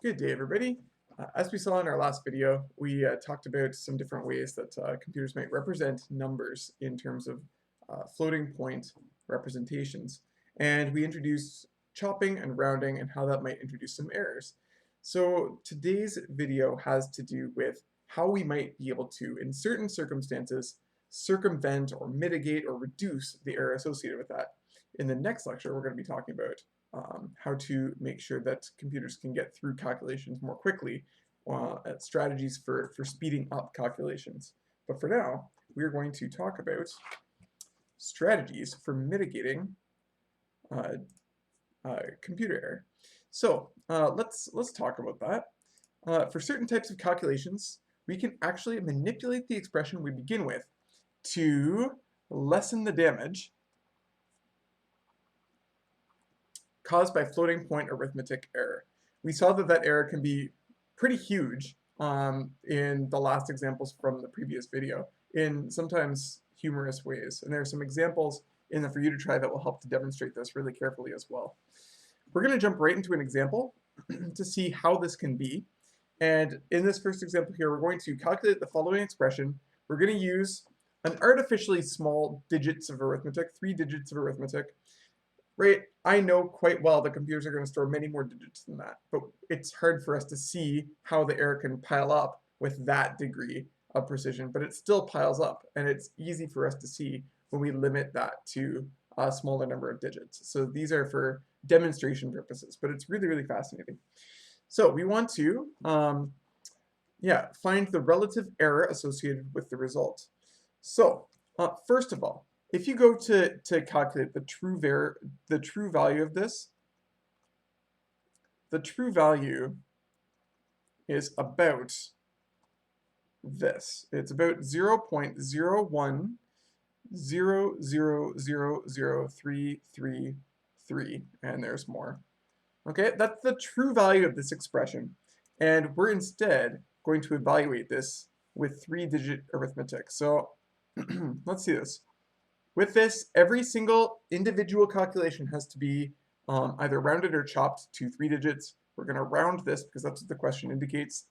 Good day, everybody. As we saw in our last video, we talked about some different ways that computers might represent numbers in terms of floating point representations. And we introduced chopping and rounding and how that might introduce some errors. So today's video has to do with how we might be able to, in certain circumstances, circumvent or mitigate or reduce the error associated with that. In the next lecture, we're going to be talking about how to make sure that computers can get through calculations more quickly, strategies for speeding up calculations. But for now, we are going to talk about strategies for mitigating computer error. So let's talk about that. For certain types of calculations, we can actually manipulate the expression we begin with to lessen the damage caused by floating point arithmetic error. We saw that that error can be pretty huge in the last examples from the previous video in sometimes humorous ways. And there are some examples in the For You to Try that will help to demonstrate this really carefully as well. We're going to jump right into an example to see how this can be. And in this first example here, we're going to calculate the following expression. We're going to use an artificially small digits of arithmetic, 3 digits of arithmetic. Right, I know quite well that computers are going to store many more digits than that, but it's hard for us to see how the error can pile up with that degree of precision, but it still piles up, and it's easy for us to see when we limit that to a smaller number of digits. So these are for demonstration purposes, but it's really, really fascinating. So we want to, find the relative error associated with the result. So first of all, if you go to calculate the true value of this, the true value is about this. It's about 0.01000033, and there's more. Okay, that's the true value of this expression, and we're instead going to evaluate this with 3-digit arithmetic. So let's see this. With this, every single individual calculation has to be either rounded or chopped to 3 digits. We're going to round this because that's what the question indicates.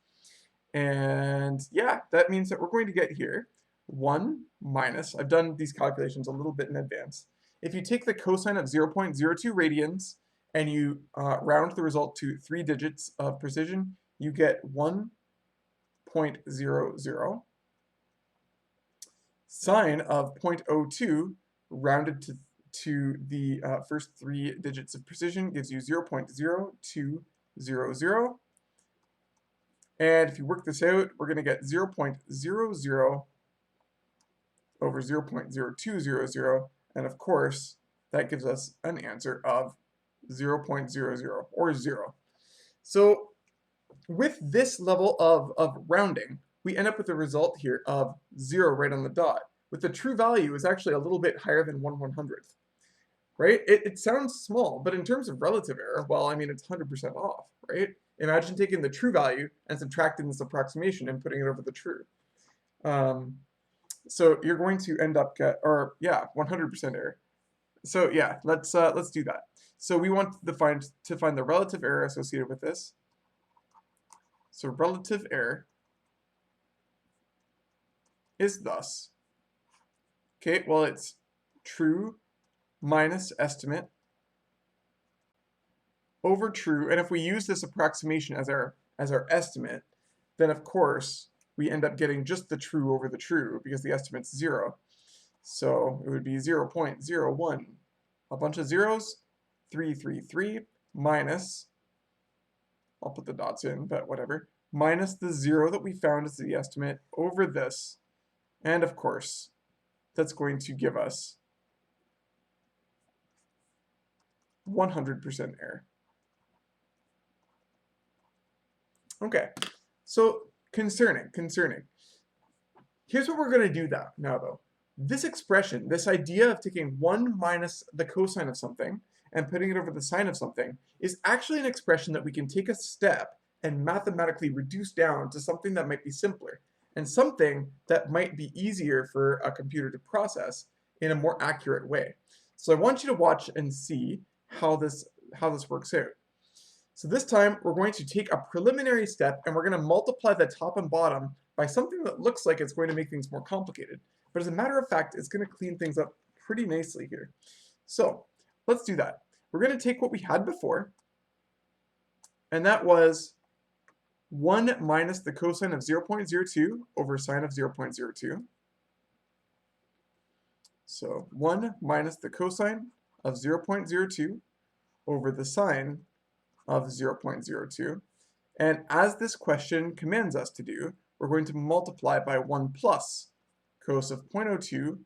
And yeah, that means that we're going to get here 1 minus, I've done these calculations a little bit in advance. If you take the cosine of 0.02 radians and you round the result to 3 digits of precision, you get 1.00. Sine of 0.02 rounded to the first 3 digits of precision gives you 0.0200. And if you work this out, we're going to get 0.00 over 0.0200. And of course, that gives us an answer of 0.00 or 0. So with this level of rounding, we end up with a result here of 0 right on the dot. With the true value is actually a little bit higher than 1/100th, right? It sounds small, but in terms of relative error, well, I mean, it's 100% off, right? Imagine taking the true value and subtracting this approximation and putting it over the true. So you're going to end up 100% error. So yeah, let's do that. So we want to find the relative error associated with this. So relative error is thus, okay, well, it's true minus estimate over true, and if we use this approximation as our estimate, then of course we end up getting just the true over the true because the estimate's 0. So it would be 0.01, a bunch of zeros, 333 minus, I'll put the dots in, but whatever, minus the 0 that we found as the estimate over this. And of course, that's going to give us 100% error. Okay, so concerning. Here's what we're going to do now though. This expression, this idea of taking 1 minus the cosine of something and putting it over the sine of something is actually an expression that we can take a step and mathematically reduce down to something that might be simpler and something that might be easier for a computer to process in a more accurate way. So I want you to watch and see how this works out. So this time we're going to take a preliminary step and we're going to multiply the top and bottom by something that looks like it's going to make things more complicated. But as a matter of fact, it's going to clean things up pretty nicely here. So let's do that. We're going to take what we had before, and that was 1 minus the cosine of 0.02 over sine of 0.02. So 1 minus the cosine of 0.02 over the sine of 0.02. And as this question commands us to do, we're going to multiply by 1 plus cos of 0.02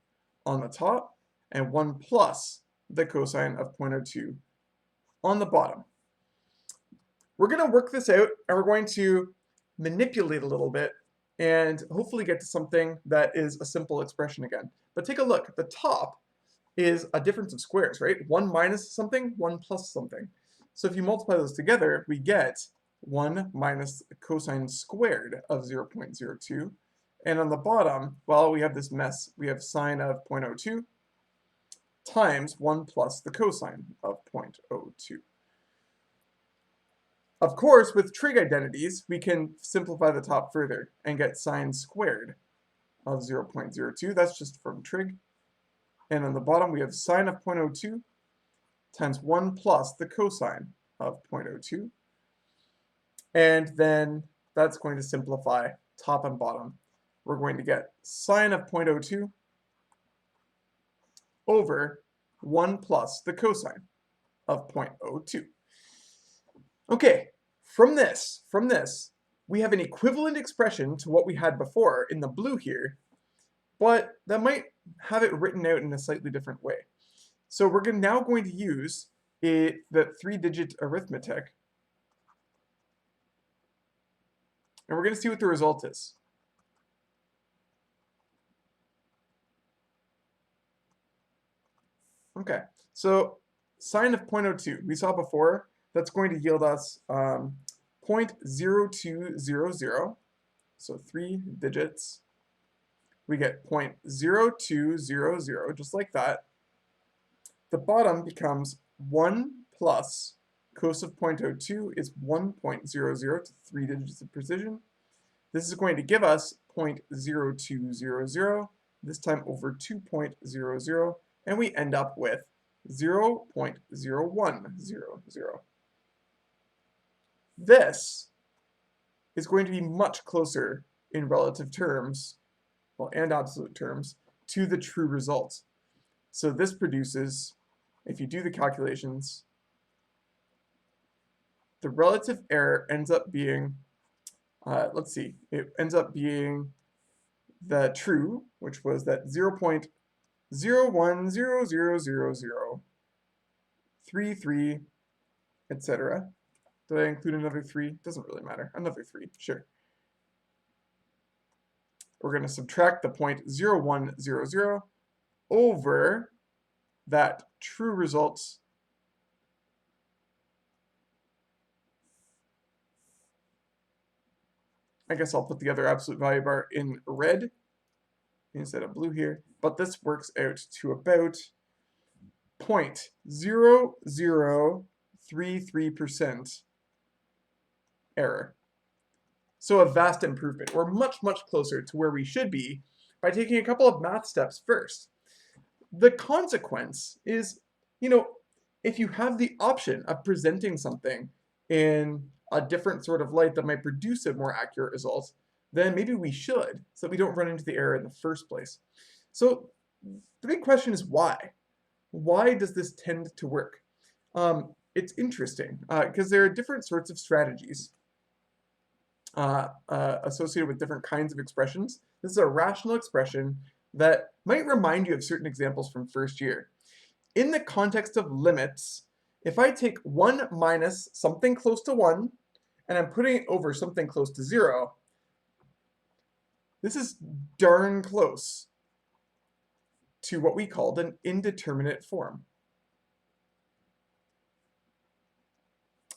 on the top and 1 plus the cosine of 0.02 on the bottom. We're going to work this out and we're going to manipulate a little bit and hopefully get to something that is a simple expression again. But take a look. The top is a difference of squares, right? 1 minus something, 1 plus something. So if you multiply those together, we get 1 minus cosine squared of 0.02. And on the bottom, well, we have this mess. We have sine of 0.02 times 1 plus the cosine of 0.02. Of course, with trig identities, we can simplify the top further and get sine squared of 0.02. That's just from trig. And on the bottom, we have sine of 0.02 times 1 plus the cosine of 0.02. And then that's going to simplify top and bottom. We're going to get sine of 0.02 over 1 plus the cosine of 0.02. Okay, from this, we have an equivalent expression to what we had before in the blue here, but that might have it written out in a slightly different way. So we're now going to use the 3-digit arithmetic, and we're going to see what the result is. Okay, so sine of 0.02, we saw before, that's going to yield us 0.0200, so 3 digits. We get 0.0200, just like that. The bottom becomes 1 plus cos of 0.02 is 1.00 to 3 digits of precision. This is going to give us 0.0200, this time over 2.00, and we end up with 0.0100. This is going to be much closer in relative terms, well, and absolute terms, to the true result. So this produces, if you do the calculations, the relative error ends up being, let's see, it ends up being the true, which was that 0.01000033, etc. Did I include another 3? Doesn't really matter. Another 3, sure. We're going to subtract the 0.0100 over that true result. I guess I'll put the other absolute value bar in red instead of blue here, but this works out to about 0.0033% error. So a vast improvement. We're much, much closer to where we should be by taking a couple of math steps first. The consequence is, if you have the option of presenting something in a different sort of light that might produce a more accurate result, then maybe we should, so that we don't run into the error in the first place. So the big question is why? Why does this tend to work? It's interesting because there are different sorts of strategies associated with different kinds of expressions. This is a rational expression that might remind you of certain examples from first year. In the context of limits, if I take 1 minus something close to 1, and I'm putting it over something close to 0, this is darn close to what we called an indeterminate form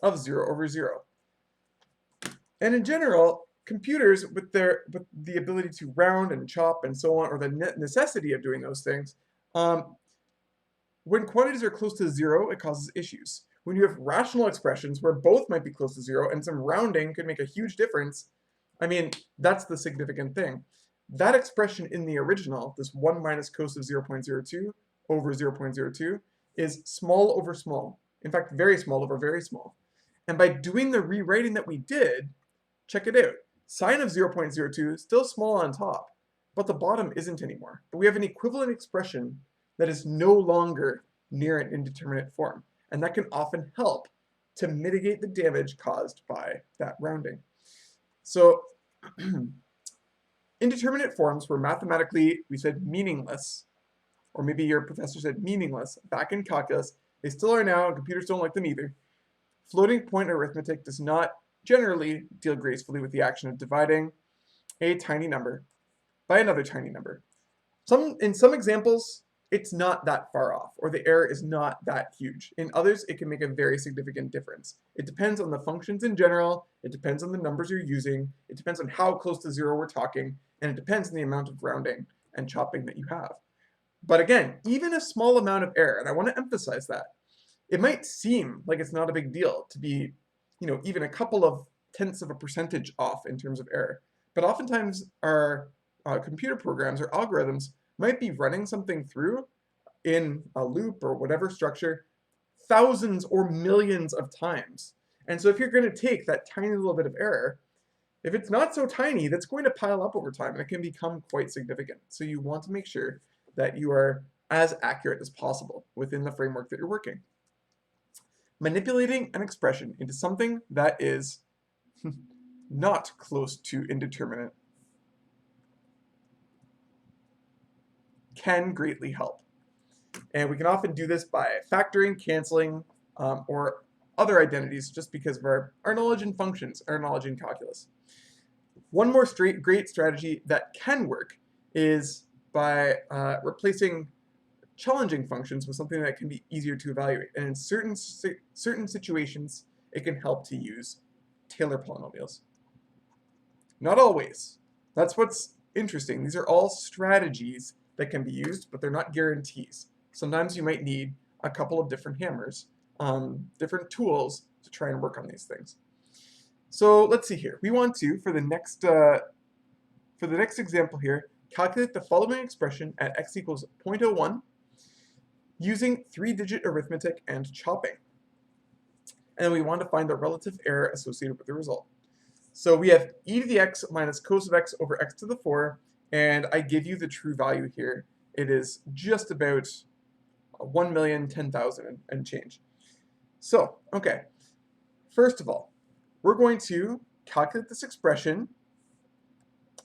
of 0 over 0. And in general, computers with the ability to round and chop and so on, or the necessity of doing those things, when quantities are close to 0, it causes issues. When you have rational expressions where both might be close to 0 and some rounding could make a huge difference, I mean, that's the significant thing. That expression in the original, this 1 minus cos of 0.02 over 0.02, is small over small. In fact, very small over very small. And by doing the rewriting that we did, check it out. Sine of 0.02 is still small on top, but the bottom isn't anymore. But we have an equivalent expression that is no longer near an indeterminate form. And that can often help to mitigate the damage caused by that rounding. So indeterminate forms were mathematically, we said, meaningless, or maybe your professor said meaningless back in calculus. They still are now, and computers don't like them either. Floating point arithmetic does not generally deal gracefully with the action of dividing a tiny number by another tiny number. In some examples, it's not that far off, or the error is not that huge. In others, it can make a very significant difference. It depends on the functions in general, it depends on the numbers you're using, it depends on how close to 0 we're talking, and it depends on the amount of rounding and chopping that you have. But again, even a small amount of error, and I want to emphasize that, it might seem like it's not a big deal to be, even a couple of tenths of a percentage off in terms of error. But oftentimes our computer programs or algorithms might be running something through in a loop or whatever structure thousands or millions of times. And so if you're going to take that tiny little bit of error, if it's not so tiny, that's going to pile up over time and it can become quite significant. So you want to make sure that you are as accurate as possible within the framework that you're working. Manipulating an expression into something that is not close to indeterminate can greatly help. And we can often do this by factoring, canceling, or other identities just because of our knowledge in functions, our knowledge in calculus. One more great strategy that can work is by replacing challenging functions with something that can be easier to evaluate. And in certain situations, it can help to use Taylor polynomials. Not always. That's what's interesting. These are all strategies that can be used, but they're not guarantees. Sometimes you might need a couple of different hammers, different tools to try and work on these things. So let's see here. We want to, for the next example here, calculate the following expression at x equals 0.01 using 3-digit arithmetic and chopping. And then we want to find the relative error associated with the result. So we have e to the x minus cos of x over x to the 4, and I give you the true value here. It is just about 1,010,000 and change. So, okay, first of all, we're going to calculate this expression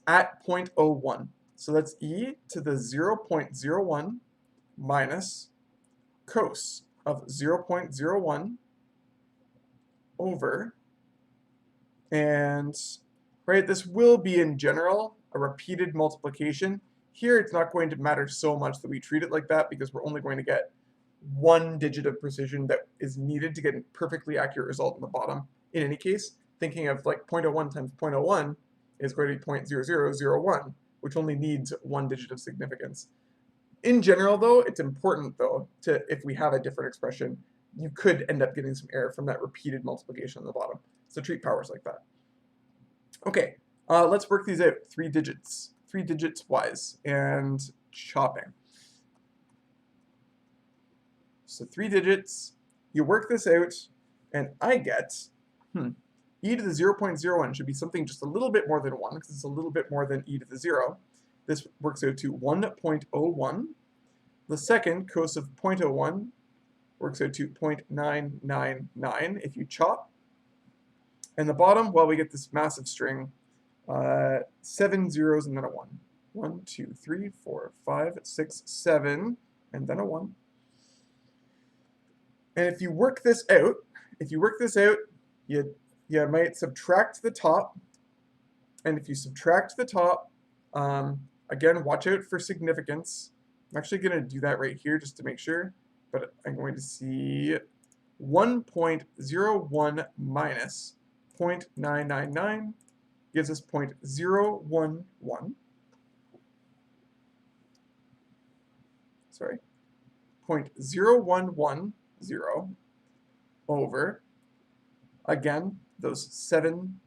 at 0.01. So that's e to the 0.01 minus cos of 0.01 over, and right, this will be in general a repeated multiplication. Here it's not going to matter so much that we treat it like that because we're only going to get one digit of precision that is needed to get a perfectly accurate result in the bottom. In any case, thinking of like 0.01 times 0.01 is going to be 0.0001, which only needs one digit of significance. In general, though, it's important, though, to if we have a different expression, you could end up getting some error from that repeated multiplication on the bottom. So treat powers like that. Okay, let's work these out, 3 digits wise, and chopping. So 3 digits, you work this out, and I get, e to the 0.01 should be something just a little bit more than 1, because it's a little bit more than e to the 0. This works out to 1.01. The second, cos of 0.01, works out to 0.999 if you chop. And the bottom, well, we get this massive string, 7 zeros and then a 1. 1, 2, 3, 4, 5, 6, 7, and then a 1. And if you work this out, you might subtract the top. And if you subtract the top, again, watch out for significance. I'm actually going to do that right here just to make sure. But I'm going to see 1.01 minus 0.999 gives us 0.011. Sorry, 0.0110. over, again, those 7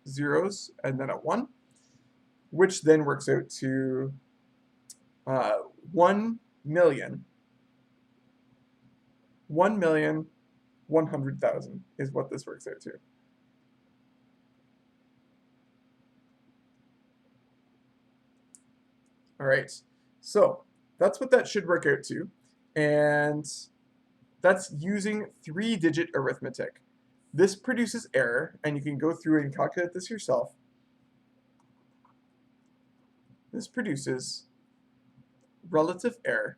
zeros and then a 1, which then works out to 1,100,000 is what this works out to. All right, so that's what that should work out to, and that's using 3-digit arithmetic. This produces error, and you can go through and calculate this yourself. This produces relative error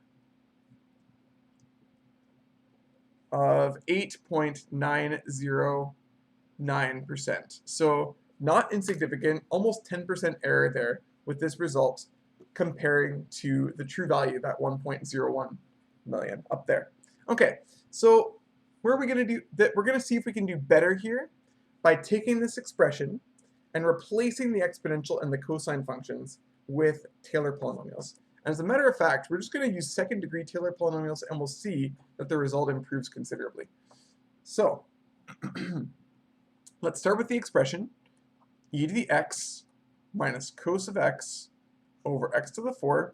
of 8.909%. So not insignificant, almost 10% error there with this result comparing to the true value, that 1.01 million up there. Okay, so where are we going to do that? We're going to see if we can do better here by taking this expression and replacing the exponential and the cosine functions with Taylor polynomials. And as a matter of fact, we're just going to use second-degree Taylor polynomials, and we'll see that the result improves considerably. So let's start with the expression e to the x minus cos of x over x to the 4,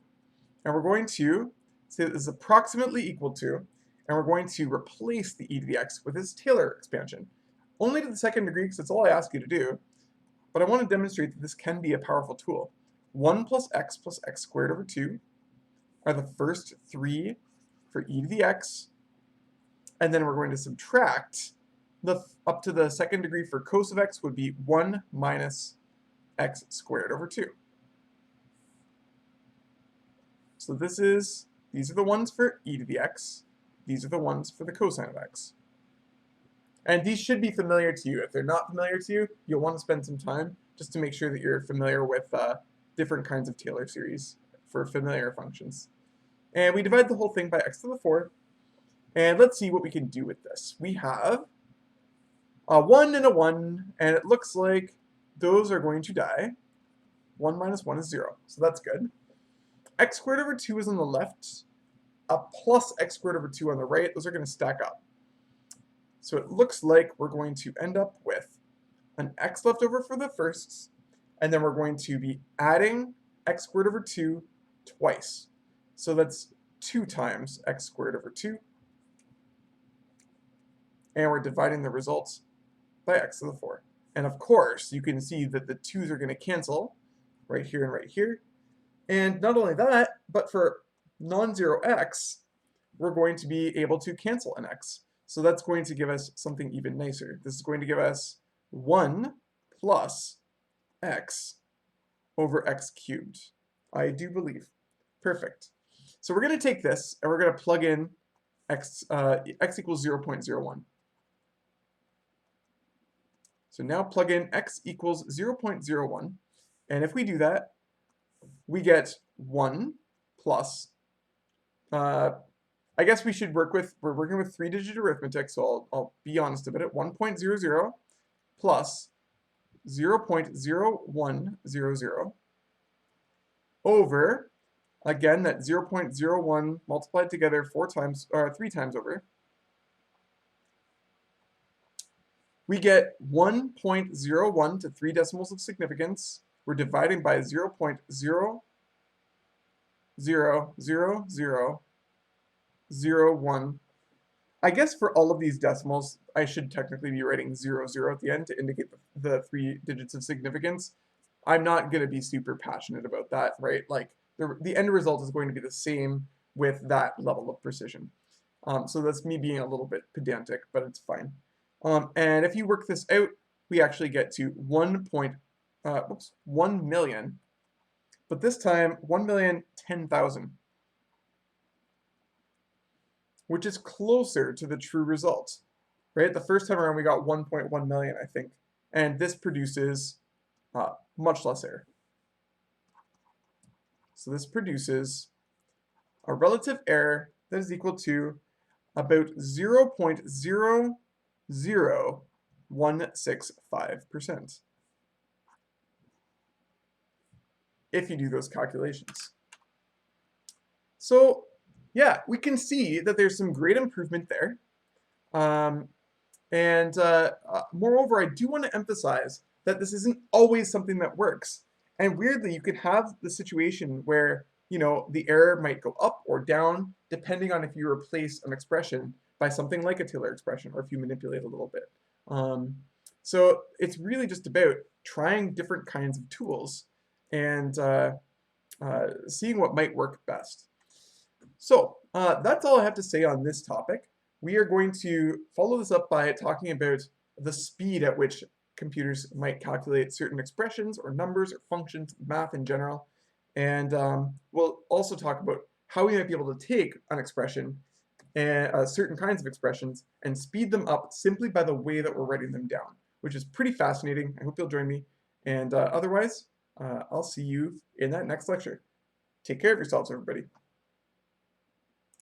and we're going to say that this is approximately equal to, and we're going to replace the e to the x with this Taylor expansion. Only to the second degree, because that's all I ask you to do, but I want to demonstrate that this can be a powerful tool. 1 plus x squared over 2 are the first 3 for e to the x, and then we're going to subtract up to the second degree for cos of x would be 1 minus x squared over 2. So these are the ones for e to the x, these are the ones for the cosine of x. And these should be familiar to you. If they're not familiar to you, you'll want to spend some time just to make sure that you're familiar with different kinds of Taylor series for familiar functions. And we divide the whole thing by x to the 4. And let's see what we can do with this. We have a 1 and a 1, and it looks like those are going to die. 1 minus 1 is 0, so that's good. X squared over 2 is on the left. A plus x squared over 2 on the right. Those are going to stack up. So it looks like we're going to end up with an x left over for the firsts, and then we're going to be adding x squared over 2 twice. So that's 2 times x squared over 2. And we're dividing the results by x to the 4. And of course, you can see that the 2's are going to cancel right here and right here. And not only that, but for non-zero x, we're going to be able to cancel an x. So that's going to give us something even nicer. This is going to give us 1 plus x over x cubed. I do believe. Perfect. So we're going to take this and we're going to plug in x equals 0.01. So now plug in x equals 0.01. And if we do that, we get 1 plus, I guess we're working with 3-digit arithmetic, so I'll be honest about it, 1.00 plus 0.0100 over, again, that 0.01 multiplied together 3 times over. We get 1.01 to 3 decimals of significance. We're dividing by 0.00001. I guess for all of these decimals, I should technically be writing 00 at the end to indicate the 3 digits of significance. I'm not going to be super passionate about that, right? Like, the end result is going to be the same with that level of precision. So that's me being a little bit pedantic, but it's fine. And if you work this out, we actually get to 1 million, but this time 1,010,000, which is closer to the true result, right? The first time around we got 1.1 million, I think, and this produces much less error. So this produces a relative error that is equal to about 0.00165%. If you do those calculations. So yeah, we can see that there's some great improvement there. And moreover, I do want to emphasize that this isn't always something that works. And weirdly, you could have the situation where, the error might go up or down depending on if you replace an expression by something like a Taylor expression or if you manipulate a little bit. Um, so it's really just about trying different kinds of tools and seeing what might work best. So that's all I have to say on this topic. We are going to follow this up by talking about the speed at which computers might calculate certain expressions or numbers or functions, math in general. And we'll also talk about how we might be able to take an expression and certain kinds of expressions and speed them up simply by the way that we're writing them down, which is pretty fascinating. I hope you'll join me. And otherwise, I'll see you in that next lecture. Take care of yourselves, everybody.